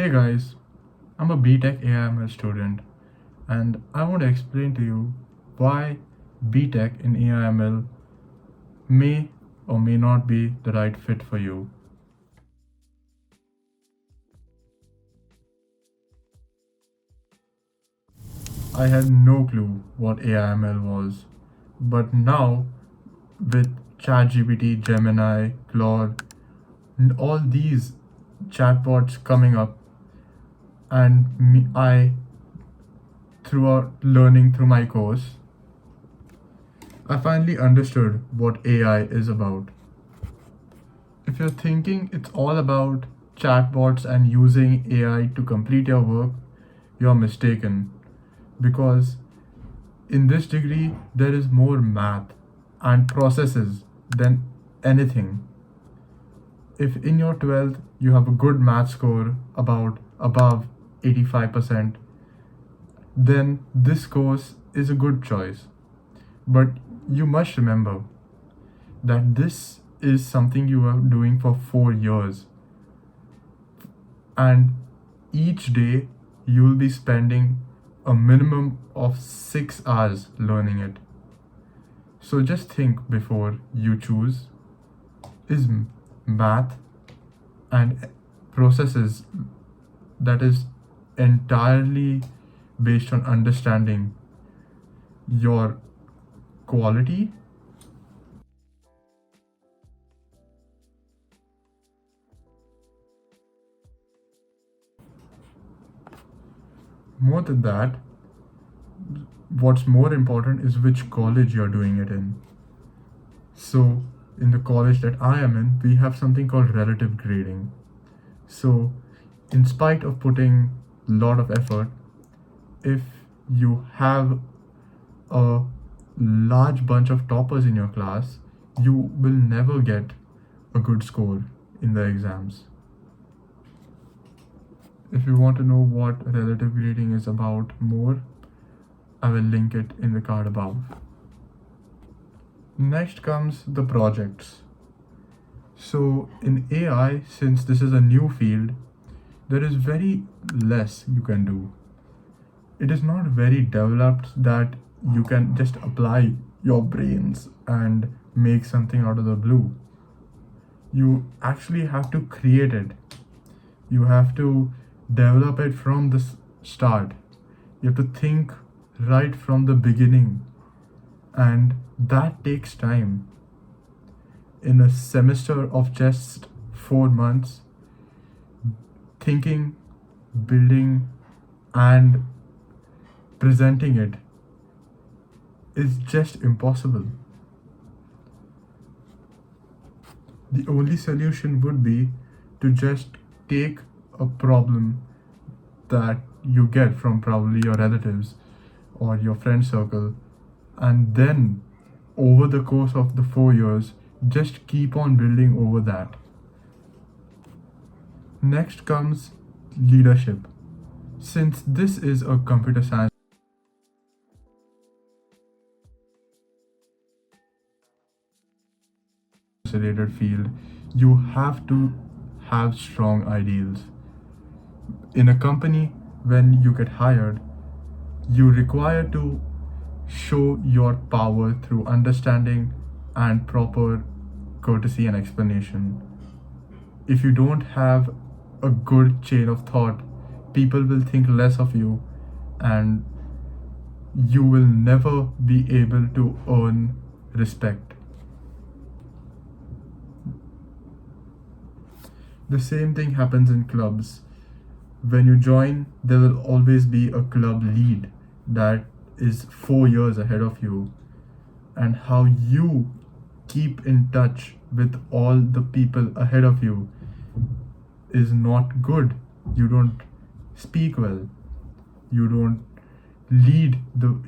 Hey guys, I'm a BTECH AIML student and I want to explain to you why BTECH in AIML may or may not be the right fit for you. I had no clue what AIML was, but now with ChatGPT, Gemini, Claude, all these chatbots coming up, and I throughout learning through my course, I finally understood what AI is about. If you're thinking it's all about chatbots and using AI to complete your work, you're mistaken. Because in this degree, there is more math and processes than anything. If in your 12th you have a good math score about above 85%, then this course is a good choice. But you must remember that this is something you are doing for 4 years, and each day you will be spending a minimum of 6 hours learning it. So just think before you choose. Is math and processes that is entirely based on understanding your quality? More than that, what's more important is which college you're doing it in. So, in the college that I am in, we have something called relative grading. So, in spite of putting a lot of effort, if you have a large bunch of toppers in your class, you will never get a good score in the exams. If you want to know what relative grading is about more, I will link it in the card above. Next comes the projects. So in AI, since this is a new field, there is very less you can do. It is not very developed that you can just apply your brains and make something out of the blue. You actually have to create it. You have to develop it from the start. You have to think right from the beginning, and that takes time. In a semester of just 4 months, thinking, building, and presenting it is just impossible. The only solution would be to just take a problem that you get from probably your relatives or your friend circle, and then over the course of the 4 years, just keep on building over that. Next comes leadership. Since this is a computer science related field, you have to have strong ideals. In a company, when you get hired, you require to show your power through understanding and proper courtesy and explanation. If you don't have a good chain of thought, people will think less of you, and you will never be able to earn respect. The same thing happens in clubs. When you join, there will always be a club lead that is 4 years ahead of you, and how you keep in touch with all the people ahead of you is not good. You don't speak well, you don't lead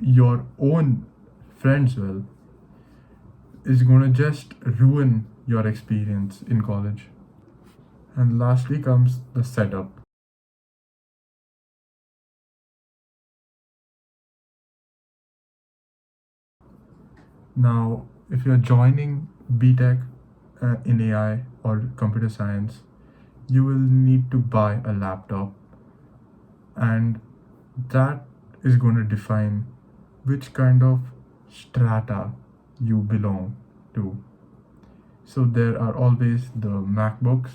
your own friends well. Is going to just ruin your experience in college. And lastly comes the setup. Now, if you're joining BTECH in AI or computer science, you will need to buy a laptop and that is going to define which kind of strata you belong to. So there are always the MacBooks,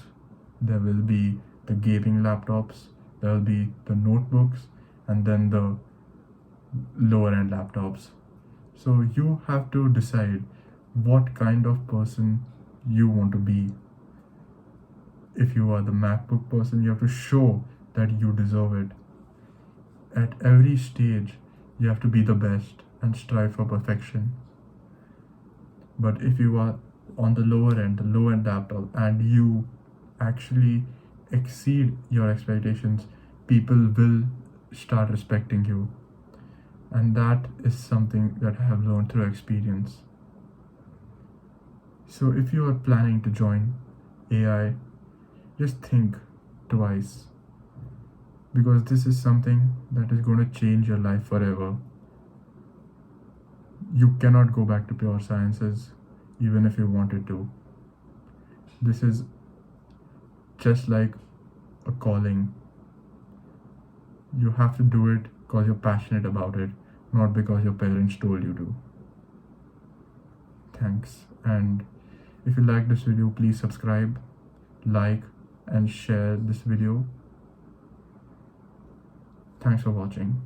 there will be the gaming laptops, there will be the notebooks, and then the lower end laptops. So you have to decide what kind of person you want to be. If you are the MacBook person, you have to show that you deserve it. At every stage, you have to be the best and strive for perfection. But if you are on the low end laptop, and you actually exceed your expectations, people will start respecting you. And that is something that I have learned through experience. So if you are planning to join AI, just think twice, because this is something that is going to change your life forever. You cannot go back to pure sciences even if you wanted to. This is just like a calling. You have to do it because you're passionate about it, not because your parents told you to. Thanks. And if you like this video, please subscribe, like, and share this video. Thanks for watching.